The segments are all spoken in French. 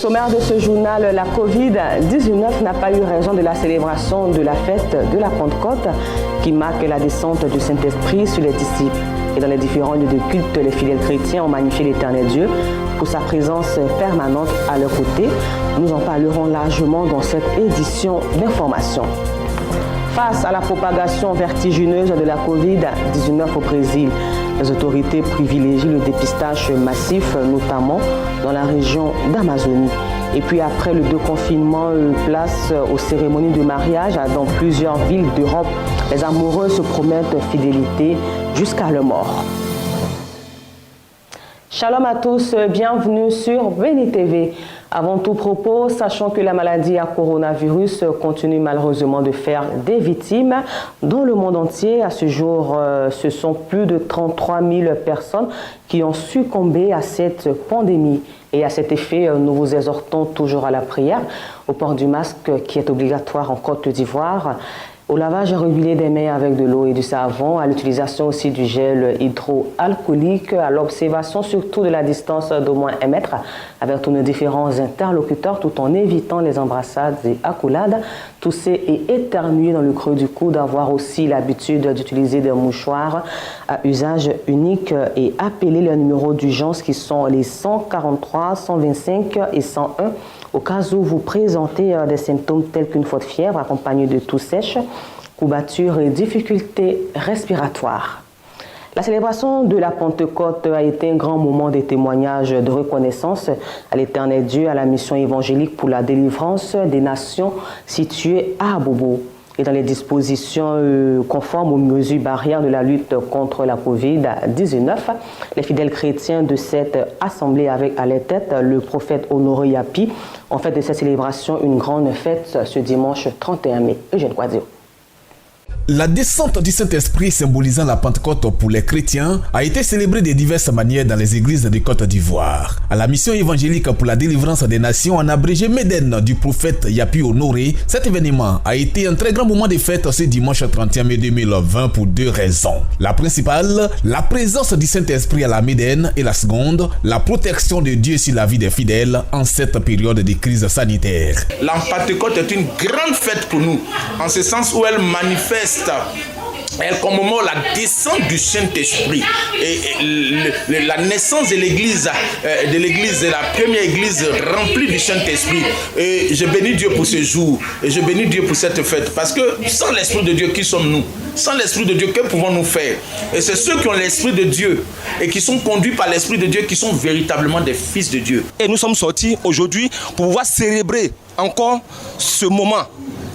Au sommaire de ce journal, la Covid-19 n'a pas eu raison de la célébration de la fête de la Pentecôte qui marque la descente du Saint-Esprit sur les disciples. Et dans les différents lieux de culte, les fidèles chrétiens ont magnifié l'Éternel Dieu pour sa présence permanente à leur côté. Nous en parlerons largement dans cette édition d'information. Face à la propagation vertigineuse de la Covid-19 au Brésil, les autorités privilégient le dépistage massif, notamment dans la région d'Amazonie. Et puis après le déconfinement, place aux cérémonies de mariage dans plusieurs villes d'Europe. Les amoureux se promettent fidélité jusqu'à leur mort. Shalom à tous, bienvenue sur Béni TV. Avant tout propos, sachant que la maladie à coronavirus continue malheureusement de faire des victimes dans le monde entier. À ce jour, ce sont plus de 33 000 personnes qui ont succombé à cette pandémie. Et à cet effet, nous vous exhortons toujours à la prière, au port du masque qui est obligatoire en Côte d'Ivoire, au lavage régulier des mains avec de l'eau et du savon, à l'utilisation aussi du gel hydroalcoolique, à l'observation surtout de la distance d'au moins 1 mètre avec tous nos différents interlocuteurs tout en évitant les embrassades et accolades, tousser et éternuer dans le creux du coude, d'avoir aussi l'habitude d'utiliser des mouchoirs à usage unique et appeler les numéros d'urgence qui sont les 143, 125 et 101 au cas où vous présentez des symptômes tels qu'une forte fièvre accompagnée de toux sèche, courbatures et difficultés respiratoires. La célébration de la Pentecôte a été un grand moment de témoignage de reconnaissance à l'Éternel Dieu, à la mission évangélique pour la délivrance des nations située à Abobo. Et dans les dispositions conformes aux mesures barrières de la lutte contre la Covid-19, les fidèles chrétiens de cette assemblée avec à leur tête le prophète Honoré Yapi ont fait de cette célébration une grande fête ce dimanche 31 mai. Eugène Quadio. La descente du Saint-Esprit symbolisant la Pentecôte pour les chrétiens a été célébrée de diverses manières dans les églises de Côte d'Ivoire. À la mission évangélique pour la délivrance des nations en abrégé Médène du prophète Yapi Honoré, cet événement a été un très grand moment de fête ce dimanche 31 mai 2020 pour 2 raisons. La principale, la présence du Saint-Esprit à la Médène, et la seconde, la protection de Dieu sur la vie des fidèles en cette période de crise sanitaire. La Pentecôte est une grande fête pour nous, en ce sens où elle manifeste, elle commémore la descente du Saint-Esprit et la naissance de l'église, la première église remplie du Saint-Esprit. Et je bénis Dieu pour ce jour, et je bénis Dieu pour cette fête, parce que sans l'Esprit de Dieu, qui sommes-nous? Sans l'Esprit de Dieu, que pouvons-nous faire? Et c'est ceux qui ont l'Esprit de Dieu et qui sont conduits par l'Esprit de Dieu qui sont véritablement des fils de Dieu. Et nous sommes sortis aujourd'hui pour pouvoir célébrer encore ce moment.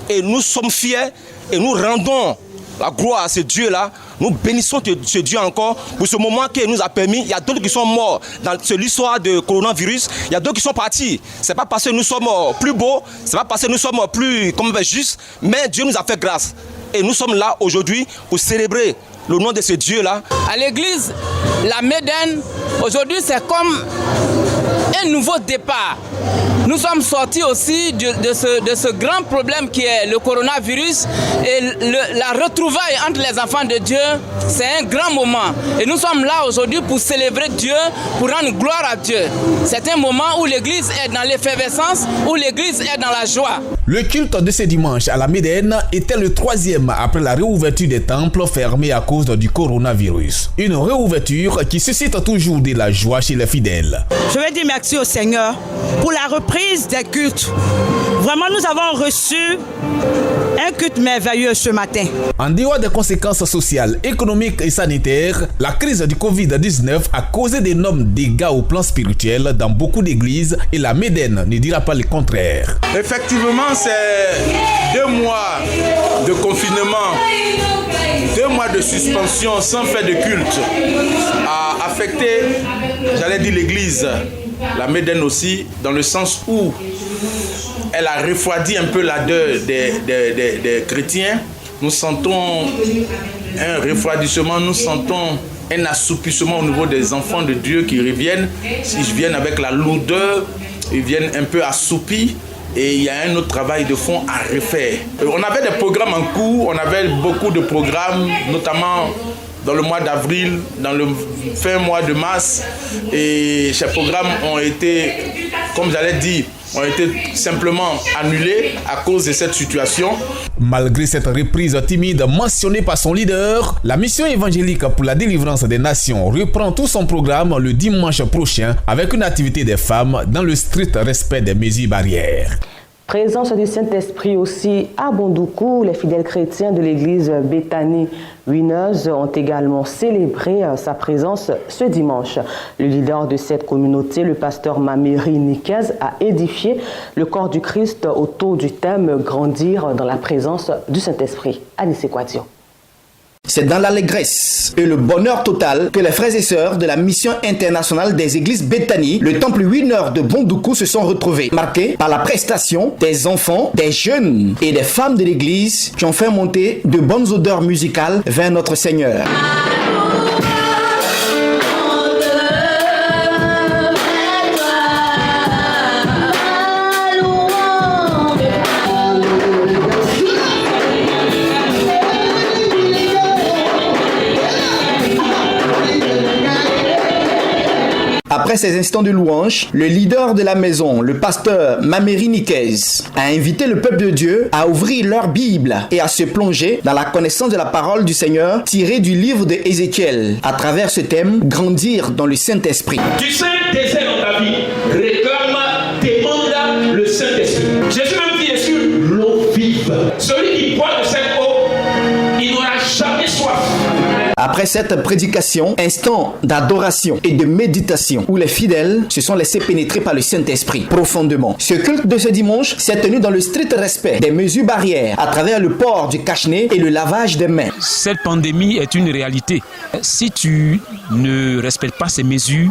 Et nous sommes fiers et nous rendons la gloire à ce Dieu-là. Nous bénissons ce Dieu encore pour ce moment qui nous a permis. Il y a d'autres qui sont morts dans l'histoire de coronavirus. Il y a d'autres qui sont partis. C'est pas parce que nous sommes plus beaux, c'est pas parce que nous sommes plus justes, mais Dieu nous a fait grâce. Et nous sommes là aujourd'hui pour célébrer le nom de ce Dieu-là. À l'église, la Médène, aujourd'hui c'est comme un nouveau départ. Nous sommes sortis aussi de ce grand problème qui est le coronavirus, et la retrouvaille entre les enfants de Dieu, c'est un grand moment. Et nous sommes là aujourd'hui pour célébrer Dieu, pour rendre gloire à Dieu. C'est un moment où l'église est dans l'effervescence, où l'église est dans la joie. Le culte de ce dimanche à la Médène était le 3e après la réouverture des temples fermés à cause du coronavirus. Une réouverture qui suscite toujours de la joie chez les fidèles. Je vais dire merci au Seigneur pour la reprise des cultes. Vraiment, nous avons reçu un culte merveilleux ce matin. En dehors des conséquences sociales, économiques et sanitaires, la crise du Covid-19 a causé d'énormes dégâts au plan spirituel dans beaucoup d'églises et la Médène ne dira pas le contraire. Effectivement, c'est 2 mois de confinement, 2 mois de suspension sans faire de culte a affecté, j'allais dire, l'église, la Médène aussi, dans le sens où elle a refroidi un peu l'ardeur des chrétiens. Nous sentons un refroidissement, nous sentons un assoupissement au niveau des enfants de Dieu qui reviennent. S'ils viennent avec la lourdeur, ils viennent un peu assoupis. Et il y a un autre travail de fond à refaire. On avait des programmes en cours, on avait beaucoup de programmes, notamment dans le mois d'avril, dans le fin mois de mars. Et ces programmes ont été, comme j'allais dire, ont été simplement annulés à cause de cette situation. Malgré cette reprise timide mentionnée par son leader, la mission évangélique pour la délivrance des nations reprend tout son programme le dimanche prochain avec une activité des femmes dans le strict respect des mesures barrières. Présence du Saint-Esprit aussi à Bondoukou, les fidèles chrétiens de l'église Béthanie Wineuse ont également célébré sa présence ce dimanche. Le leader de cette communauté, le pasteur Mamiri Nikez, a édifié le corps du Christ autour du thème « Grandir dans la présence du Saint-Esprit ». Anissé Kouadio. C'est dans l'allégresse et le bonheur total que les frères et sœurs de la mission internationale des églises Béthanie, le temple Winner de Bondoukou, se sont retrouvés, marqués par la prestation des enfants, des jeunes et des femmes de l'église qui ont fait monter de bonnes odeurs musicales vers notre Seigneur. Après ces instants de louange, le leader de la maison, le pasteur Mamiri Nikez, a invité le peuple de Dieu à ouvrir leur Bible et à se plonger dans la connaissance de la parole du Seigneur tirée du livre de Ézéchiel à travers ce thème « Grandir dans le Saint-Esprit ». Tu sais, désert dans ta vie, réclame, demande le Saint-Esprit. Jésus même dit sur l'eau vive. Celui qui boit de cette eau, il n'aura jamais soif. Après cette prédication, instant d'adoration et de méditation où les fidèles se sont laissés pénétrer par le Saint-Esprit profondément. Ce culte de ce dimanche s'est tenu dans le strict respect des mesures barrières à travers le port du cache-nez et le lavage des mains. Cette pandémie est une réalité. Si tu ne respectes pas ces mesures,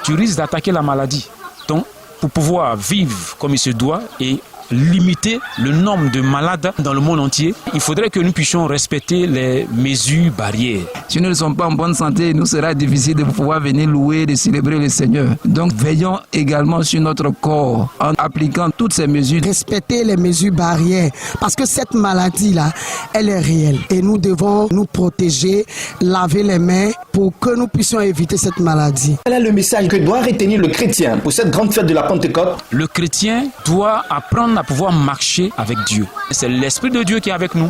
tu risques d'attaquer la maladie. Donc, pour pouvoir vivre comme il se doit et limiter le nombre de malades dans le monde entier, il faudrait que nous puissions respecter les mesures barrières. Si nous ne sommes pas en bonne santé, il nous sera difficile de pouvoir venir louer, de célébrer le Seigneur. Donc veillons également sur notre corps en appliquant toutes ces mesures. Respecter les mesures barrières parce que cette maladie-là, elle est réelle et nous devons nous protéger, laver les mains pour que nous puissions éviter cette maladie. Quel est le message que doit retenir le chrétien pour cette grande fête de la Pentecôte? Le chrétien doit apprendre à pouvoir marcher avec Dieu. C'est l'Esprit de Dieu qui est avec nous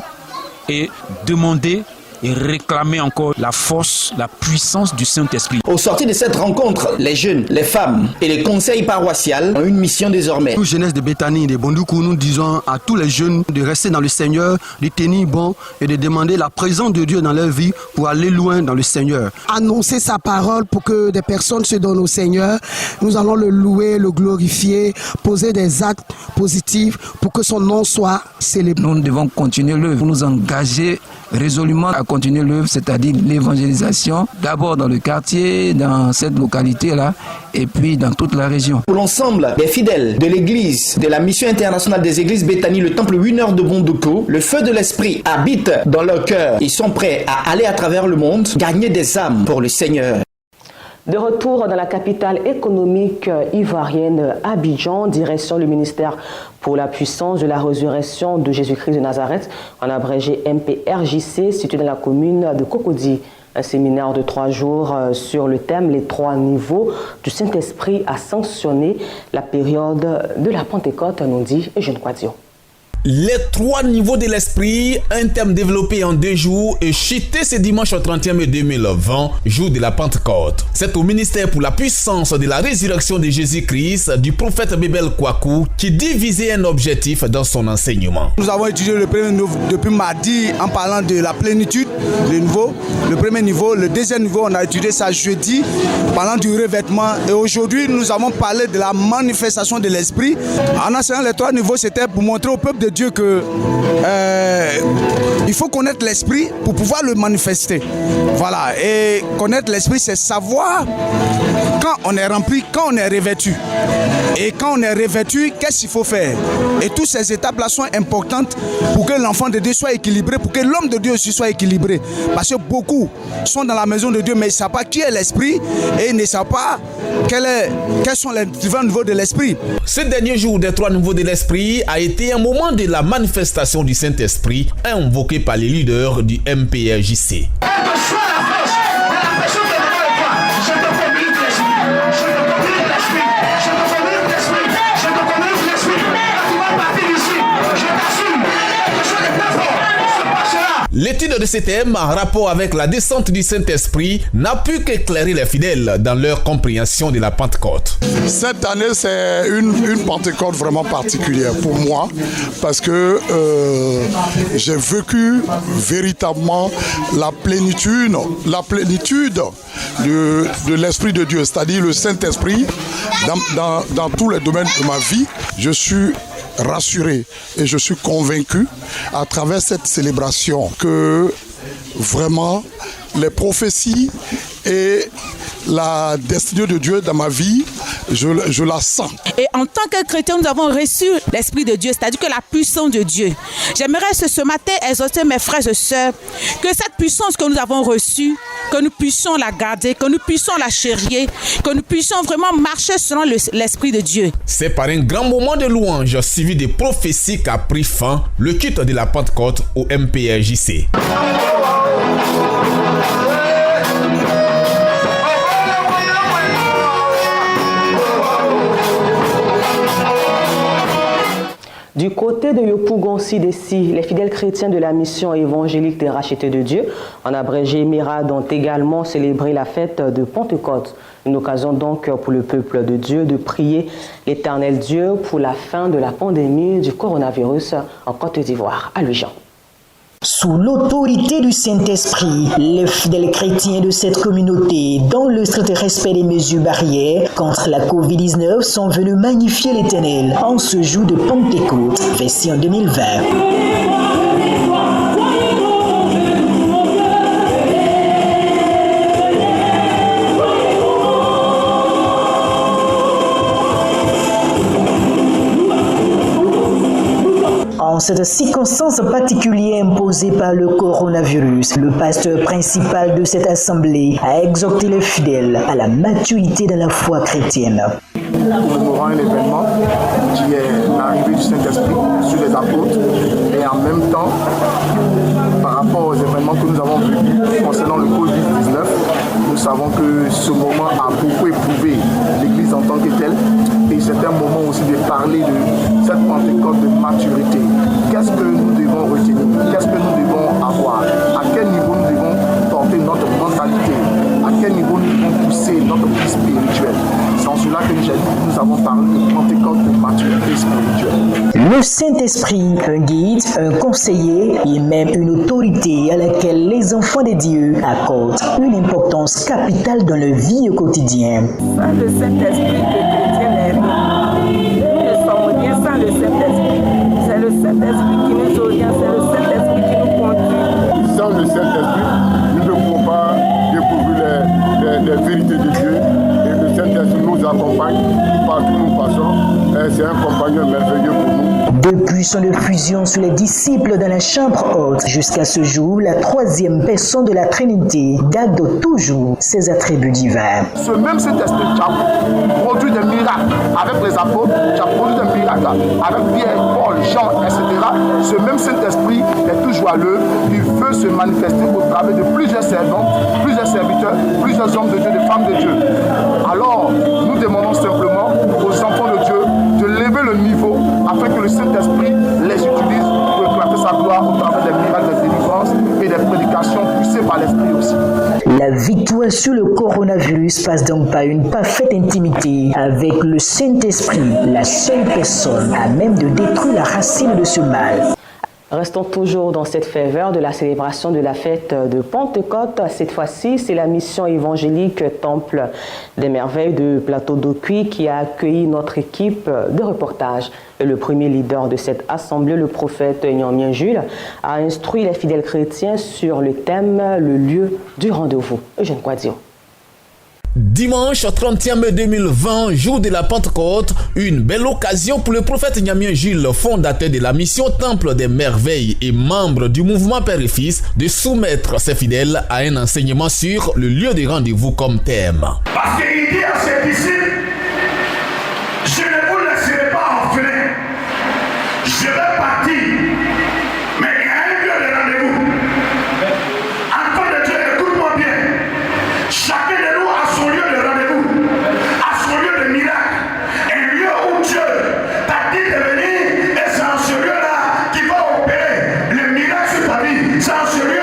et demander et réclamer encore la force, la puissance du Saint-Esprit. Au sortir de cette rencontre, les jeunes, les femmes et les conseils paroissiaux ont une mission désormais. Nous, jeunesse de Béthanie, de Bondoukou, nous disons à tous les jeunes de rester dans le Seigneur, de tenir bon et de demander la présence de Dieu dans leur vie pour aller loin dans le Seigneur. Annoncer sa parole pour que des personnes se donnent au Seigneur. Nous allons le louer, le glorifier, poser des actes positifs pour que son nom soit célébré. Nous devons continuer l'œuvre, nous engager résolument à continuer l'œuvre, c'est-à-dire l'évangélisation, d'abord dans le quartier, dans cette localité-là, et puis dans toute la région. Pour l'ensemble des fidèles de l'église, de la mission internationale des églises Béthanie, le temple Winner de Bondoukou, le feu de l'esprit habite dans leur cœur. Ils sont prêts à aller à travers le monde, gagner des âmes pour le Seigneur. De retour dans la capitale économique ivoirienne, Abidjan, direction le ministère pour la puissance de la résurrection de Jésus-Christ de Nazareth, en abrégé MPRJC, situé dans la commune de Cocody. Un séminaire de 3 jours sur le thème « Les 3 niveaux du Saint-Esprit » a sanctionné la période de la Pentecôte, nous dit Eugène Kouadio. Les 3 niveaux de l'esprit, un thème développé en 2 jours et chuté ce dimanche 31 mai 2020, jour de la Pentecôte. C'est au ministère pour la puissance de la résurrection de Jésus-Christ du prophète Bébel Kouakou qui divisait un objectif dans son enseignement. Nous avons étudié le premier niveau depuis mardi en parlant de la plénitude, le premier niveau. Le deuxième niveau, on a étudié ça jeudi, parlant du revêtement. Et aujourd'hui, nous avons parlé de la manifestation de l'esprit. En enseignant les 3 niveaux, c'était pour montrer au peuple de Dieu que il faut connaître l'esprit pour pouvoir le manifester. Voilà, et connaître l'esprit, c'est savoir quand on est rempli, quand on est revêtu. Et quand on est revêtu, qu'est-ce qu'il faut faire? Et toutes ces étapes-là sont importantes pour que l'enfant de Dieu soit équilibré, pour que l'homme de Dieu aussi soit équilibré. Parce que beaucoup sont dans la maison de Dieu, mais ils ne savent pas qui est l'esprit et ils ne savent pas quels sont les différents niveaux de l'esprit. Ce dernier jour des 3 niveaux de l'esprit a été un moment de la manifestation du Saint-Esprit invoqué par les leaders du MPRJC. Je te commande l'esprit. L'étude de ces thèmes en rapport avec la descente du Saint-Esprit n'a pu qu'éclairer les fidèles dans leur compréhension de la Pentecôte. Cette année, c'est une Pentecôte vraiment particulière pour moi parce que j'ai vécu véritablement la plénitude de l'Esprit de Dieu, c'est-à-dire le Saint-Esprit dans tous les domaines de ma vie. Je suis rassuré et je suis convaincu à travers cette célébration que vraiment les prophéties et la destinée de Dieu dans ma vie, je la sens. Et en tant que chrétien, nous avons reçu l'Esprit de Dieu, c'est-à-dire que la puissance de Dieu. J'aimerais ce matin exhorter mes frères et sœurs que cette puissance que nous avons reçue, que nous puissions la garder, que nous puissions la chérir, que nous puissions vraiment marcher selon l'Esprit de Dieu. C'est par un grand moment de louange suivi des prophéties qu'a pris fin le culte de la Pentecôte au MPRJC. Du côté de Yopougon-Sidessi, les fidèles chrétiens de la mission évangélique des rachetés de Dieu, en abrégé Mirad, ont également célébré la fête de Pentecôte. Une occasion donc pour le peuple de Dieu de prier l'Éternel Dieu pour la fin de la pandémie du coronavirus en Côte d'Ivoire. À Louis-Jean. Sous l'autorité du Saint-Esprit, les fidèles chrétiens de cette communauté, dans le strict respect des mesures barrières contre la COVID-19, sont venus magnifier l'Éternel en ce jour de Pentecôte, version 2020. En cette circonstance particulière imposée par le coronavirus, le pasteur principal de cette assemblée a exhorté les fidèles à la maturité de la foi chrétienne. Nous commémorons un événement qui est l'arrivée du Saint-Esprit sur les apôtres et en même temps, par rapport aux événements que nous avons vécus concernant le Covid-19, nous savons que ce moment a beaucoup éprouvé l'Église en tant que telle et c'est un moment aussi de parler de cette Pentecôte de maturité. Qu'est-ce que nous devons retenir? Qu'est-ce que nous devons avoir? À quel niveau nous devons porter notre mentalité? À quel niveau nous devons pousser notre vie spirituelle? C'est en cela que nous avons parlé de Pentecôte de maturité spirituelle. Le Saint-Esprit, un guide, un conseiller et même une autorité à laquelle les enfants de Dieu accordent une importance capitale dans leur vie au quotidien. Sans le Saint-Esprit, le chrétien n'est rien. Nous ne sommes rien sans le Saint-Esprit. C'est le Saint-Esprit qui nous oriente, c'est le Saint-Esprit qui nous conduit. Sans le Saint-Esprit, nous ne pouvons pas découvrir les vérités de Dieu. Et le Saint-Esprit nous accompagne partout où nous passons. Et c'est un compagnon merveilleux pour nous. Depuis son effusion sur les disciples dans la chambre haute jusqu'à ce jour, la troisième personne de la Trinité garde toujours ses attributs divins. Ce même Saint-Esprit qui a produit des miracles avec les apôtres, qui a produit des miracles avec Pierre, Paul, Jean, etc. Ce même Saint-Esprit est toujours à l'œuvre. Il veut se manifester au travers de plusieurs servants, plusieurs serviteurs, plusieurs hommes de Dieu, des femmes de Dieu. Alors, nous demandons simplement aux enfants de Dieu de lever le niveau afin que le Saint-Esprit les utilise pour éclater sa gloire au travers des miracles de délivrance et des prédications poussées par l'Esprit aussi. La victoire sur le coronavirus passe donc par une parfaite intimité avec le Saint-Esprit, la seule personne à même de détruire la racine de ce mal. Restons toujours dans cette ferveur de la célébration de la fête de Pentecôte. Cette fois-ci, c'est la mission évangélique Temple des Merveilles de Plateau d'Ocuy qui a accueilli notre équipe de reportage. Et le premier leader de cette assemblée, le prophète Nyamien Jules, a instruit les fidèles chrétiens sur le thème, le lieu du rendez-vous. Eugène Quadio. Dimanche 31 mai 2020, jour de la Pentecôte, une belle occasion pour le prophète Nyamien Jules, fondateur de la mission Temple des Merveilles et membre du mouvement Père et Fils, de soumettre ses fidèles à un enseignement sur le lieu de rendez-vous comme thème. Parce qu'il dit à ses disciples, je ne vous laisserai pas orphelins, je vais partir, mais il y a un lieu de rendez-vous. Enfant de Dieu, écoute-moi bien, chacun de nous a son lieu de rendez-vous, a son lieu de miracle, un lieu où Dieu t'a dit de venir, et c'est en ce lieu-là qu'il va opérer le miracle sur ta vie, c'est en ce lieu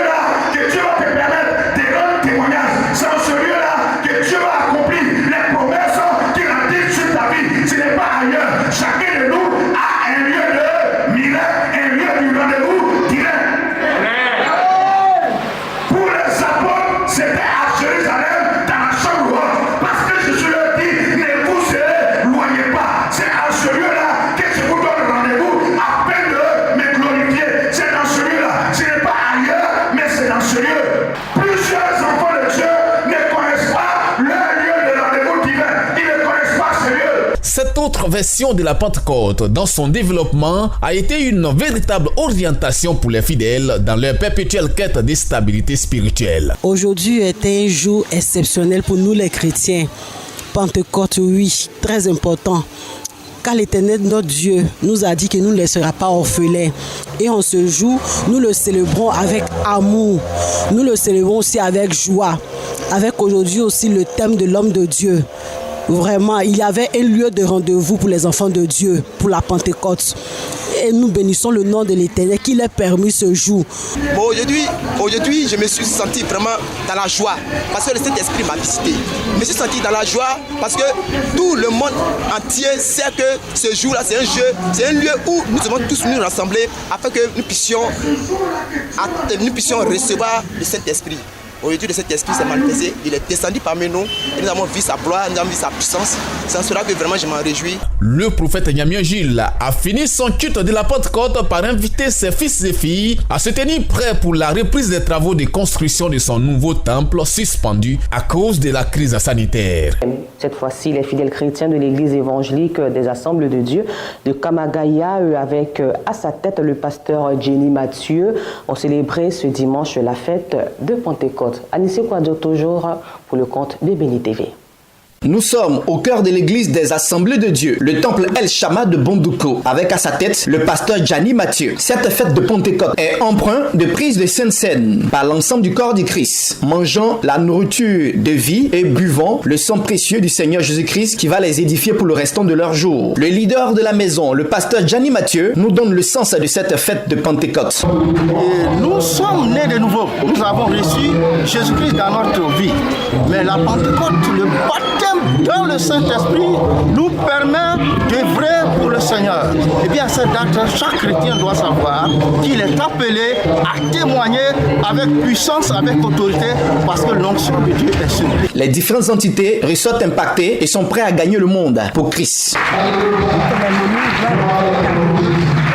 première version de la Pentecôte dans son développement a été une véritable orientation pour les fidèles dans leur perpétuelle quête de stabilité spirituelle. Aujourd'hui est un jour exceptionnel pour nous les chrétiens. Pentecôte, oui, très important. Car l'Éternel, notre Dieu, nous a dit qu'il ne nous laissera pas orphelins. Et en ce jour, nous le célébrons avec amour. Nous le célébrons aussi avec joie. Avec aujourd'hui aussi le thème de l'homme de Dieu. Vraiment, il y avait un lieu de rendez-vous pour les enfants de Dieu, pour la Pentecôte. Et nous bénissons le nom de l'Éternel qui leur permis ce jour. Bon, aujourd'hui, je me suis senti vraiment dans la joie parce que le Saint-Esprit m'a visité. Je me suis senti dans la joie parce que tout le monde entier sait que ce jour-là, c'est un lieu où nous devons tous nous rassembler afin que nous puissions recevoir le Saint-Esprit. Aujourd'hui, le Saint-Esprit s'est manifesté, il est descendu parmi nous et nous avons vu sa gloire, nous avons vu sa puissance. C'est en cela que vraiment je m'en réjouis. Le prophète Nyamien Gilles a fini son culte de la Pentecôte par inviter ses fils et filles à se tenir prêts pour la reprise des travaux de construction de son nouveau temple suspendu à cause de la crise sanitaire. Cette fois-ci, les fidèles chrétiens de l'église évangélique des Assemblées de Dieu de Kamagaya, avec à sa tête le pasteur Jenny Mathieu, ont célébré ce dimanche la fête de Pentecôte. Anissé Kwadjo toujours pour le compte de Béni TV. Nous sommes au cœur de l'église des Assemblées de Dieu, le temple El Shama de Bondouko, avec à sa tête le pasteur Gianni Mathieu. Cette fête de Pentecôte est empreinte de prise de Sainte Seine par l'ensemble du corps du Christ, mangeant la nourriture de vie et buvant le sang précieux du Seigneur Jésus-Christ qui va les édifier pour le restant de leur jour. Le leader de la maison, le pasteur Gianni Mathieu, nous donne le sens de cette fête de Pentecôte. Et nous sommes nés de nouveau. Nous avons reçu Jésus-Christ dans notre vie. Mais la Pentecôte, le baptême dans le Saint-Esprit nous permet d'œuvrer pour le Seigneur. Et bien, cette date, chaque chrétien doit savoir qu'il est appelé à témoigner avec puissance, avec autorité, parce que l'onction de Dieu est sur lui. Les différentes entités ressortent impactées et sont prêts à gagner le monde pour Christ.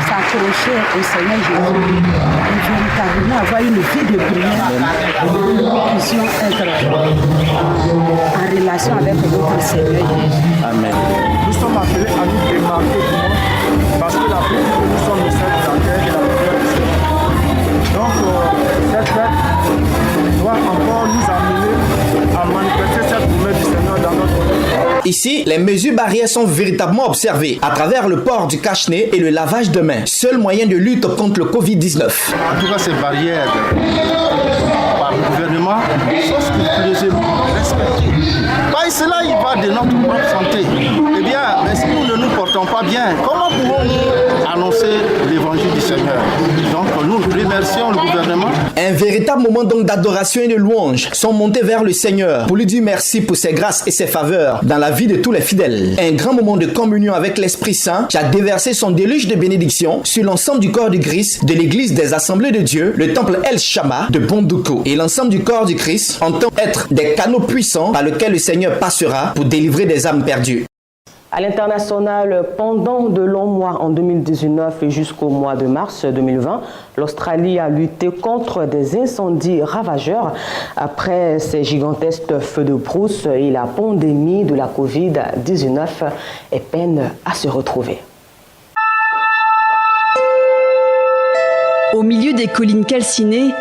S'accrocher au Seigneur Jésus et véritablement avoir une vie de prière, nous puissions être en relation avec notre Seigneur Jésus. Amen. Nous sommes appelés à nous démarquer du monde parce que la prière que nous sommes le centre de la terre et la prière du Seigneur. Donc cette fête doit encore nous amener à manifester cette promesse du Seigneur dans notre vie. Ici, les mesures barrières sont véritablement observées à travers le port du cache-nez et le lavage de mains, seul moyen de lutte contre le Covid-19. En tout cas, ces barrières par le gouvernement sont scrupuleusement respectées. Par cela, il va de notre propre santé. Eh bien, mais si nous ne nous portons pas bien, comment pouvons-nous annoncer l'évangile du Seigneur? Donc, nous remercions le gouvernement. Un véritable moment donc d'adoration et de louange sont montés vers le Seigneur pour lui dire merci pour ses grâces et ses faveurs dans la vie de tous les fidèles. Un grand moment de communion avec l'Esprit Saint qui a déversé son déluge de bénédiction sur l'ensemble du corps du Christ de l'église des Assemblées de Dieu, le temple El Shama de Bondouko. Et l'ensemble du corps du Christ entend être des canaux puissants par lesquels le Seigneur passera pour délivrer des âmes perdues. À l'international, pendant de longs mois en 2019 et jusqu'au mois de mars 2020, l'Australie a lutté contre des incendies ravageurs après ces gigantesques feux de brousse et la pandémie de la Covid-19 est peine à se retrouver. Au milieu des collines calcinées,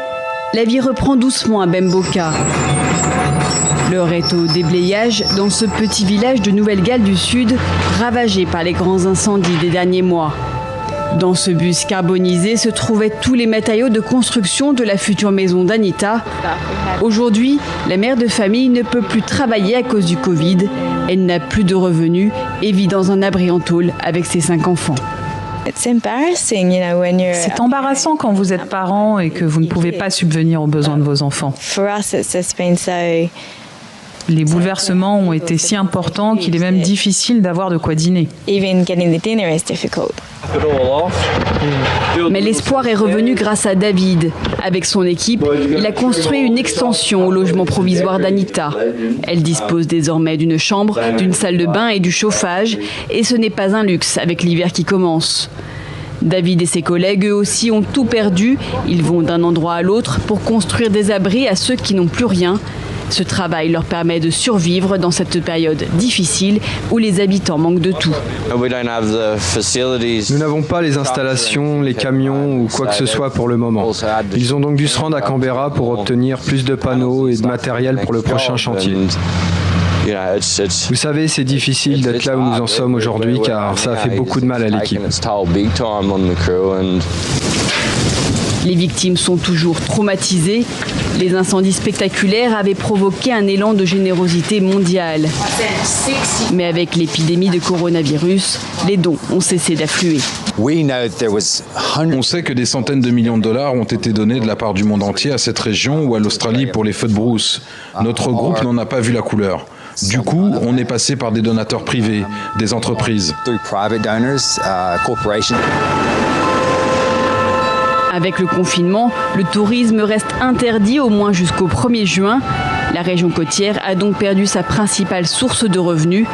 la vie reprend doucement à Bemboka. L'heure est au déblayage dans ce petit village de Nouvelle-Galles du Sud, ravagé par les grands incendies des derniers mois. Dans ce bus carbonisé se trouvaient tous les matériaux de construction de la future maison d'Anita. Aujourd'hui, la mère de famille ne peut plus travailler à cause du Covid. Elle n'a plus de revenus et vit dans un abri en tôle avec ses 5 enfants. C'est embarrassant quand vous êtes parent et que vous ne pouvez pas subvenir aux besoins de vos enfants. Les bouleversements ont été si importants qu'il est même difficile d'avoir de quoi dîner. Mais l'espoir est revenu grâce à David. Avec son équipe, il a construit une extension au logement provisoire d'Anita. Elle dispose désormais d'une chambre, d'une salle de bain et du chauffage. Et ce n'est pas un luxe avec l'hiver qui commence. David et ses collègues, eux aussi, ont tout perdu. Ils vont d'un endroit à l'autre pour construire des abris à ceux qui n'ont plus rien. Ce travail leur permet de survivre dans cette période difficile où les habitants manquent de tout. Nous n'avons pas les installations, les camions ou quoi que ce soit pour le moment. Ils ont donc dû se rendre à Canberra pour obtenir plus de panneaux et de matériel pour le prochain chantier. Vous savez, c'est difficile d'être là où nous en sommes aujourd'hui car ça a fait beaucoup de mal à l'équipe. Les victimes sont toujours traumatisées. Les incendies spectaculaires avaient provoqué un élan de générosité mondiale. Mais avec l'épidémie de coronavirus, les dons ont cessé d'affluer. On sait que des centaines de millions de dollars ont été donnés de la part du monde entier à cette région ou à l'Australie pour les feux de brousse. Notre groupe n'en a pas vu la couleur. Du coup, on est passé par des donateurs privés, des entreprises. Avec le confinement, le tourisme reste interdit au moins jusqu'au 1er juin. La région côtière a donc perdu sa principale source de revenus.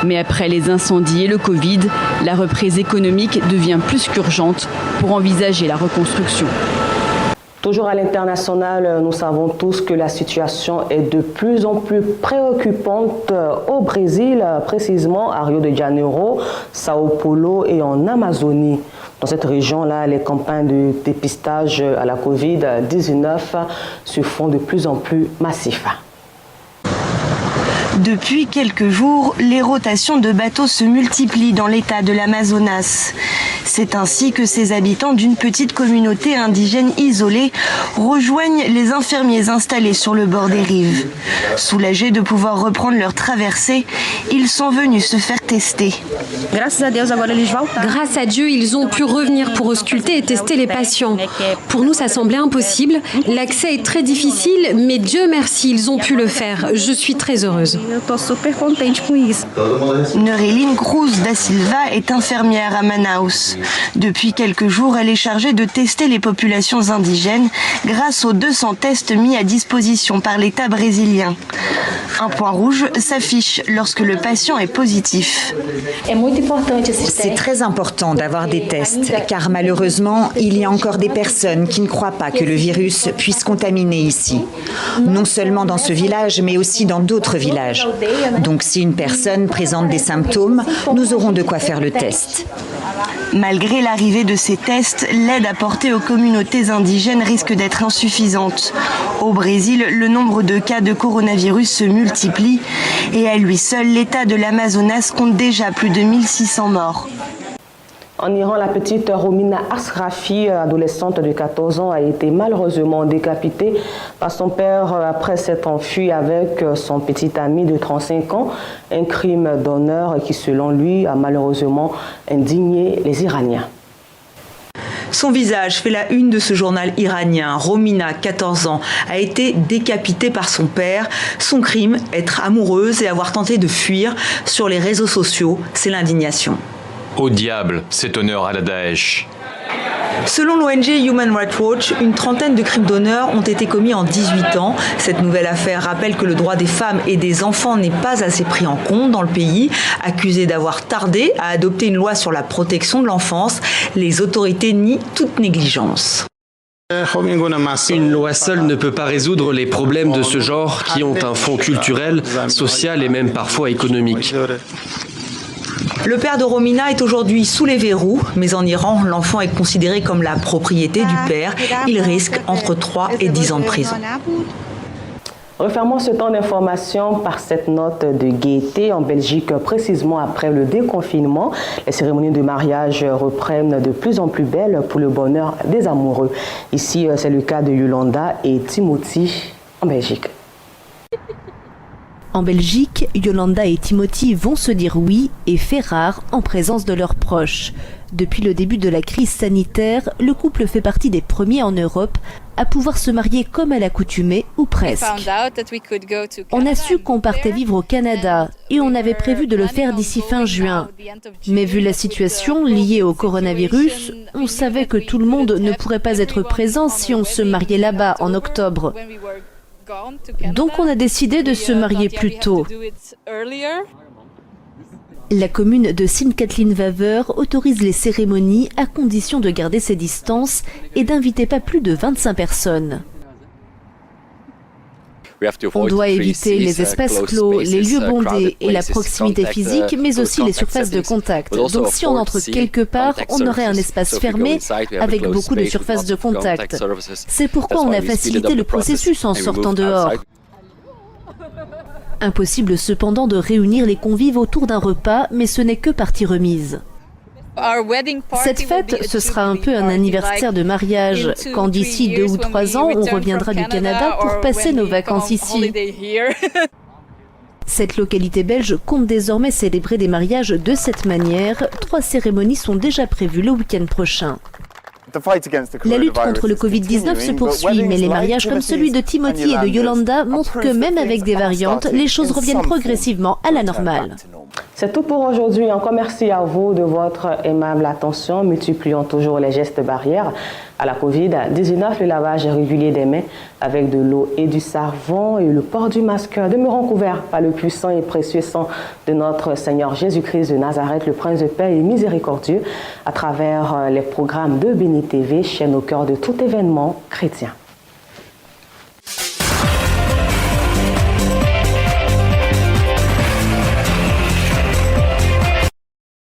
Mais après les incendies et le Covid, la reprise économique devient plus qu'urgente pour envisager la reconstruction. Toujours à l'international, nous savons tous que la situation est de plus en plus préoccupante au Brésil, précisément à Rio de Janeiro, Sao Paulo et en Amazonie. Dans cette région-là, les campagnes de dépistage à la Covid-19 se font de plus en plus massives. Depuis quelques jours, les rotations de bateaux se multiplient dans l'état de l'Amazonas. C'est ainsi que ces habitants d'une petite communauté indigène isolée rejoignent les infirmiers installés sur le bord des rives. Soulagés de pouvoir reprendre leur traversée, ils sont venus se faire tester. Grâce à Dieu, ils ont pu revenir pour ausculter et tester les patients. Pour nous, ça semblait impossible. L'accès est très difficile, mais Dieu merci, ils ont pu le faire. Je suis très heureuse. Nereline Cruz da Silva est infirmière à Manaus. Depuis quelques jours, elle est chargée de tester les populations indigènes grâce aux 200 tests mis à disposition par l'État brésilien. Un point rouge s'affiche lorsque le patient est positif. C'est très important d'avoir des tests, car malheureusement, il y a encore des personnes qui ne croient pas que le virus puisse contaminer ici. Non seulement dans ce village, mais aussi dans d'autres villages. Donc si une personne présente des symptômes, nous aurons de quoi faire le test. Malgré l'arrivée de ces tests, l'aide apportée aux communautés indigènes risque d'être insuffisante. Au Brésil, le nombre de cas de coronavirus se multiplie et à lui seul, l'État de l'Amazonas compte déjà plus de 1600 morts. En Iran, la petite Romina Asrafi, adolescente de 14 ans, a été malheureusement décapitée par son père après s'être enfui avec son petit ami de 35 ans. Un crime d'honneur qui, selon lui, a malheureusement indigné les Iraniens. Son visage fait la une de ce journal iranien. Romina, 14 ans, a été décapitée par son père. Son crime, être amoureuse et avoir tenté de fuir. Sur les réseaux sociaux, c'est l'indignation. Au diable, cet honneur à la Daesh. Selon l'ONG Human Rights Watch, une trentaine de crimes d'honneur ont été commis en 18 ans. Cette nouvelle affaire rappelle que le droit des femmes et des enfants n'est pas assez pris en compte dans le pays. Accusées d'avoir tardé à adopter une loi sur la protection de l'enfance, les autorités nient toute négligence. Une loi seule ne peut pas résoudre les problèmes de ce genre qui ont un fond culturel, social et même parfois économique. Le père de Romina est aujourd'hui sous les verrous, mais en Iran, l'enfant est considéré comme la propriété du père. Il risque entre 3 et 10 ans de prison. Refermons ce temps d'information par cette note de gaieté. En Belgique, précisément après le déconfinement, les cérémonies de mariage reprennent de plus en plus belles pour le bonheur des amoureux. Ici, c'est le cas de Yolanda et Timothy en Belgique. En Belgique, Yolanda et Timothy vont se dire oui et fait rare en présence de leurs proches. Depuis le début de la crise sanitaire, le couple fait partie des premiers en Europe à pouvoir se marier comme à l'accoutumée ou presque. On a su qu'on partait vivre au Canada et on avait prévu de le faire d'ici fin juin. Mais vu la situation liée au coronavirus, on savait que tout le monde ne pourrait pas être présent si on se mariait là-bas en octobre. Donc on a décidé de se marier plus tôt. La commune de Sint-Kathleen-Waver autorise les cérémonies à condition de garder ses distances et d'inviter pas plus de 25 personnes. On doit éviter les espaces clos, les lieux bondés et la proximité physique, mais aussi les surfaces de contact. Donc si on entre quelque part, on aurait un espace fermé avec beaucoup de surfaces de contact. C'est pourquoi on a facilité le processus en sortant dehors. Impossible cependant de réunir les convives autour d'un repas, mais ce n'est que partie remise. Cette fête, ce sera un peu un anniversaire de mariage, quand d'ici 2 ou 3 ans, on reviendra du Canada pour passer nos vacances ici. Cette localité belge compte désormais célébrer des mariages de cette manière. 3 cérémonies sont déjà prévues le week-end prochain. La lutte contre le Covid-19 se poursuit, mais les mariages comme celui de Timothy et de Yolanda montrent que même avec des variantes, les choses reviennent progressivement à la normale. C'est tout pour aujourd'hui. Encore merci à vous de votre aimable attention. Multiplions toujours les gestes barrières à la Covid-19, le lavage régulier des mains avec de l'eau et du savon et le port du masque. Demeurons couverts par le puissant et précieux sang de notre Seigneur Jésus-Christ de Nazareth, le Prince de paix et miséricordieux, à travers les programmes de Béni TV, chaîne au cœur de tout événement chrétien.